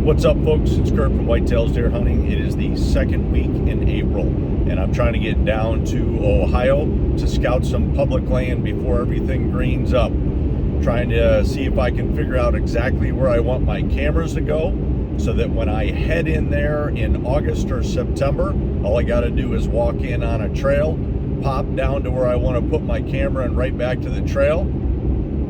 What's up, folks? It's Kurt from Whitetails Deer Hunting. It is the second week in April, and I'm trying to get down to Ohio to scout some public land before everything greens up. Trying to see if I can figure out exactly where I want my cameras to go, so that when I head in there in August or September, all I got to do is walk in on a trail, pop down to where I want to put my camera and right back to the trail.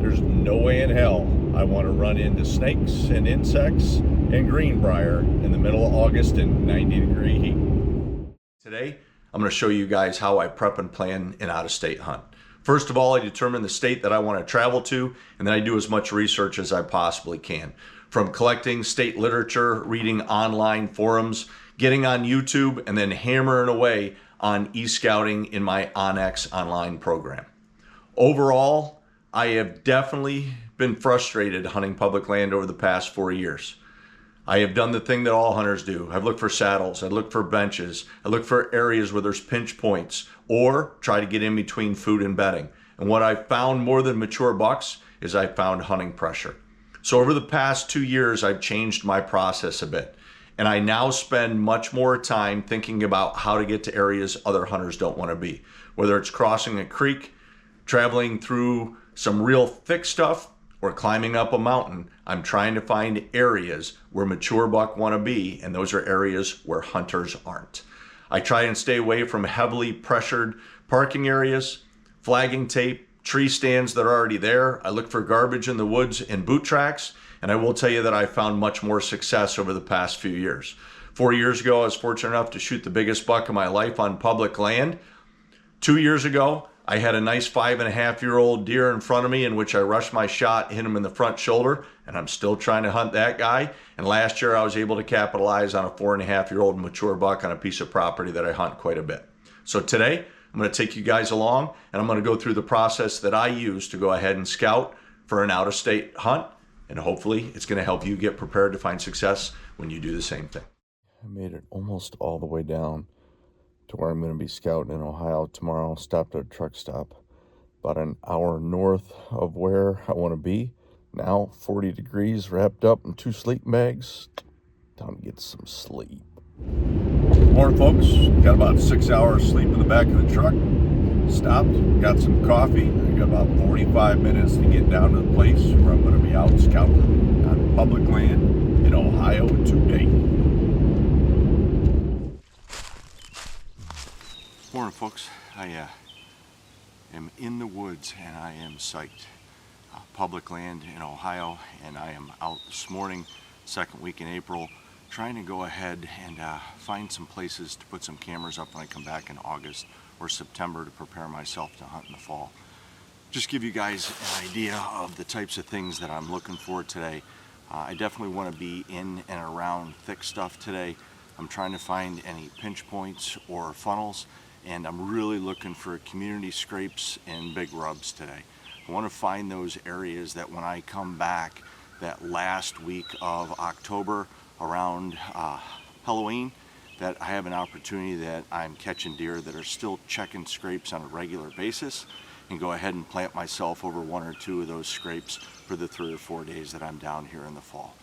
There's no way in hell I want to run into snakes and insects and greenbrier in the middle of August in 90-degree heat. Today, I'm going to show you guys how I prep and plan an out-of-state hunt. First of all, I determine the state that I want to travel to, and then I do as much research as I possibly can. From collecting state literature, reading online forums, getting on YouTube, and then hammering away on e-scouting in my OnX online program. Overall, I have definitely been frustrated hunting public land over the past 4 years. I have done the thing that all hunters do. I've looked for saddles, I look for benches, I look for areas where there's pinch points, or try to get in between food and bedding. And what I found more than mature bucks is I found hunting pressure. So over the past 2 years, I've changed my process a bit. And I now spend much more time thinking about how to get to areas other hunters don't want to be. Whether it's crossing a creek, traveling through some real thick stuff, or climbing up a mountain, I'm trying to find areas where mature buck want to be, and those are areas where hunters aren't. I try and stay away from heavily pressured parking areas, flagging tape, tree stands that are already there. I look for garbage in the woods and boot tracks, and I will tell you that I found much more success over the past few years. 4 years ago, I was fortunate enough to shoot the biggest buck of my life on public land. 2 years ago, I had a nice 5.5-year-old deer in front of me in which I rushed my shot, hit him in the front shoulder, and I'm still trying to hunt that guy. And last year I was able to capitalize on a 4.5-year-old mature buck on a piece of property that I hunt quite a bit. So today, I'm going to take you guys along, and I'm going to go through the process that I use to go ahead and scout for an out-of-state hunt, and hopefully it's going to help you get prepared to find success when you do the same thing. I made it almost all the way down to where I'm going to be scouting in Ohio tomorrow. Stopped at a truck stop about an hour north of where I want to be. Now 40 degrees, wrapped up in 2 sleeping bags. Time to get some sleep. Morning, folks. Got about 6 hours sleep in the back of the truck. Stopped, got some coffee. I got about 45 minutes to get down to the place where I'm going to be out scouting on public land in Ohio today. Morning, folks. I am in the woods and I am psyched. Public land in Ohio, and I am out this morning, second week in April, trying to go ahead and find some places to put some cameras up when I come back in August or September to prepare myself to hunt in the fall. Just give you guys an idea of the types of things that I'm looking for today. I definitely want to be in and around thick stuff today. I'm trying to find any pinch points or funnels, and I'm really looking for community scrapes and big rubs today. I want to find those areas that when I come back that last week of October around Halloween, that I have an opportunity that I'm catching deer that are still checking scrapes on a regular basis, and go ahead and plant myself over 1 or 2 of those scrapes for the 3 or 4 days that I'm down here in the fall.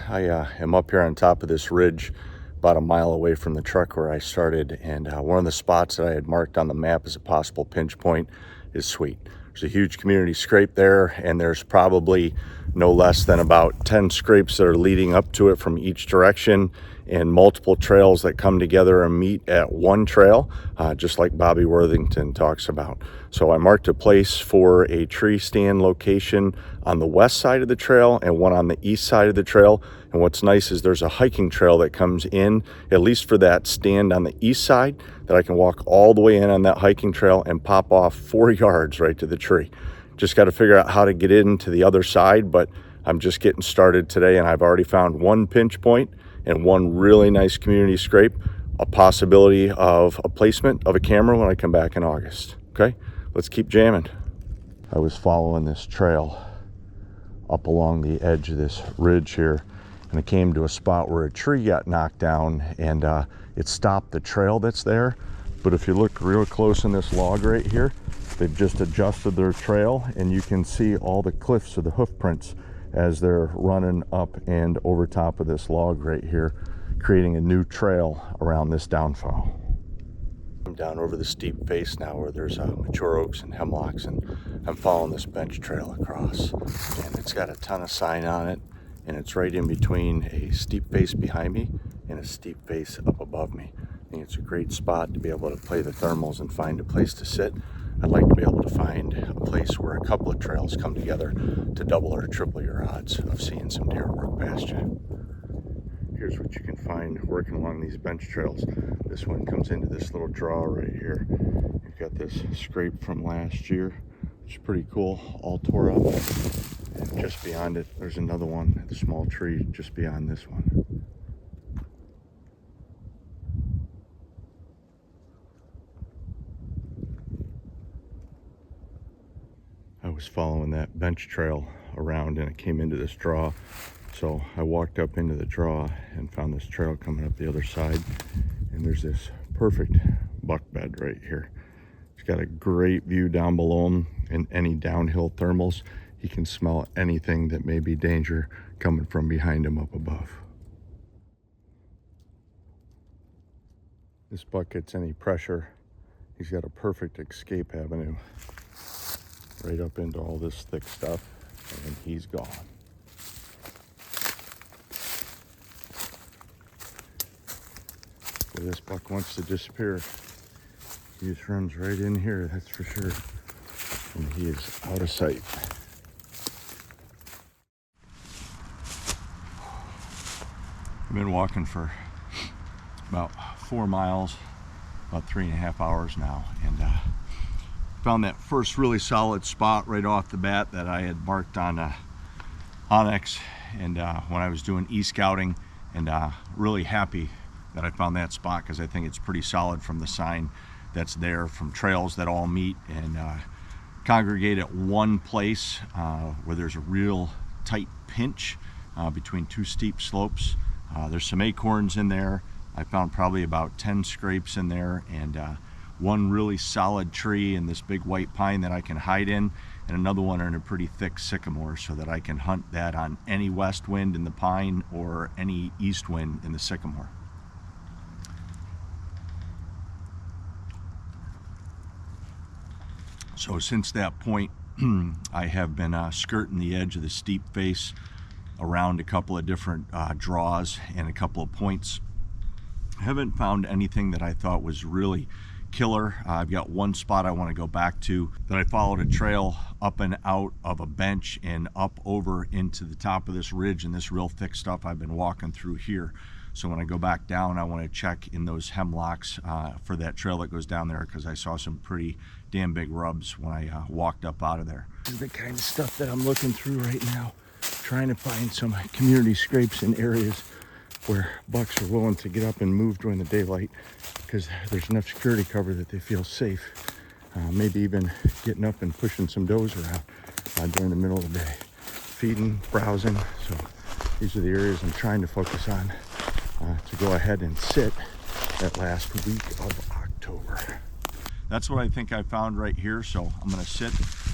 I am up here on top of this ridge about a mile away from the truck where I started, and one of the spots that I had marked on the map as a possible pinch point is sweet. There's a huge community scrape there, and there's probably no less than about 10 scrapes that are leading up to it from each direction, and multiple trails that come together and meet at one trail, just like Bobby Worthington talks about. So I marked a place for a tree stand location on the west side of the trail and one on the east side of the trail. And what's nice is there's a hiking trail that comes in, at least for that stand on the east side, that I can walk all the way in on that hiking trail and pop off 4 yards right to the tree. Just got to figure out how to get into the other side, but I'm just getting started today, and I've already found 1 pinch point and 1 really nice community scrape, a possibility of a placement of a camera when I come back in August. Okay, let's keep jamming. I was following this trail up along the edge of this ridge here, and I came to a spot where a tree got knocked down, and it stopped the trail that's there. But if you look real close in this log right here, they've just adjusted their trail, and you can see all the cliffs of the hoof prints as they're running up and over top of this log right here, creating a new trail around this downfall. I'm down over the steep face now where there's mature oaks and hemlocks, and I'm following this bench trail across, and it's got a ton of sign on it, and it's right in between a steep face behind me and a steep face up above me. I think it's a great spot to be able to play the thermals and find a place to sit. I'd like to be able to find a place where a couple of trails come together to double or triple your odds of seeing some deer work past you. Here's what you can find working along these bench trails. This one comes into this little draw right here. You've got this scrape from last year, which is pretty cool, all tore up. And just beyond it, there's another one, the small tree just beyond this one. I was following that bench trail around and it came into this draw. So I walked up into the draw and found this trail coming up the other side, and there's this perfect buck bed right here. It's got a great view down below him, and any downhill thermals, he can smell anything that may be danger coming from behind him up above. This buck gets any pressure, he's got a perfect escape avenue right up into all this thick stuff, and he's gone. Well, this buck wants to disappear. He just runs right in here, that's for sure. And he is out of sight. I've been walking for about 4 miles, about 3.5 hours now, and found that first really solid spot right off the bat that I had marked on Onyx, and when I was doing e-scouting, and really happy that I found that spot because I think it's pretty solid from the sign that's there, from trails that all meet and congregate at one place where there's a real tight pinch between two steep slopes. There's some acorns in there. I found probably about 10 scrapes in there, and one really solid tree and this big white pine that I can hide in, and another one in a pretty thick sycamore so that I can hunt that on any west wind in the pine or any east wind in the sycamore. So since that point, I have been skirting the edge of the steep face around a couple of different draws and a couple of points. I haven't found anything that I thought was really killer. I've got one spot I want to go back to that I followed a trail up and out of a bench and up over into the top of this ridge and this real thick stuff I've been walking through here. So when I go back down, I want to check in those hemlocks for that trail that goes down there, because I saw some pretty damn big rubs when I walked up out of there. This is the kind of stuff that I'm looking through right now, trying to find some community scrapes in areas where bucks are willing to get up and move during the daylight because there's enough security cover that they feel safe. Maybe even getting up and pushing some does around during the middle of the day. Feeding, browsing, so these are the areas I'm trying to focus on to go ahead and sit that last week of October. That's what I think I found right here, so I'm gonna sit,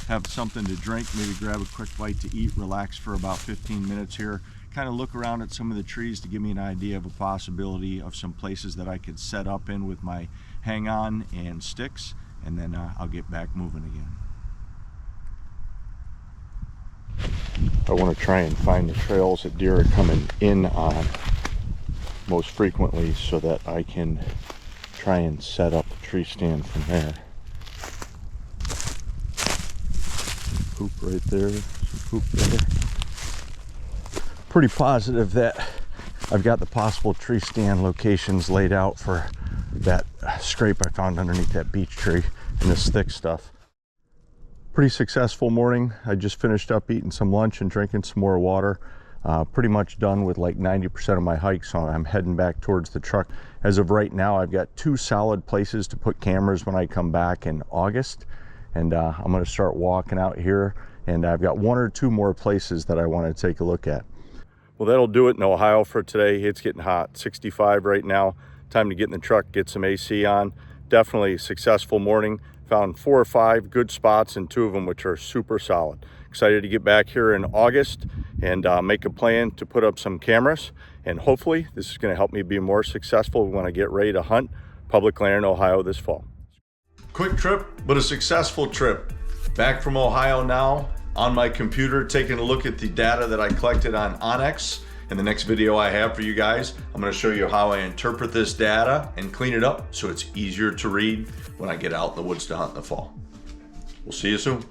have something to drink, maybe grab a quick bite to eat, relax for about 15 minutes here, kind of look around at some of the trees to give me an idea of a possibility of some places that I could set up in with my hang-on and sticks, and then I'll get back moving again. I want to try and find the trails that deer are coming in on most frequently so that I can try and set up a tree stand from there. Some poop right there, some poop there. Pretty positive that I've got the possible tree stand locations laid out for that scrape I found underneath that beech tree and this thick stuff. Pretty successful morning. I just finished up eating some lunch and drinking some more water. Pretty much done with like 90% of my hike, so I'm heading back towards the truck. As of right now, I've got 2 solid places to put cameras when I come back in August, and I'm going to start walking out here, and I've got 1 or 2 more places that I want to take a look at. Well, that'll do it in Ohio for today. It's getting hot, 65 right now. Time to get in the truck, get some AC on. Definitely a successful morning. Found 4 or 5 good spots and 2 of them which are super solid. Excited to get back here in August and make a plan to put up some cameras, and hopefully this is going to help me be more successful when I get ready to hunt public land in Ohio this fall. Quick trip, but a successful trip. Back from Ohio now, on my computer, taking a look at the data that I collected on Onyx. In the next video I have for you guys, I'm going to show you how I interpret this data and clean it up so it's easier to read when I get out in the woods to hunt in the fall. We'll see you soon.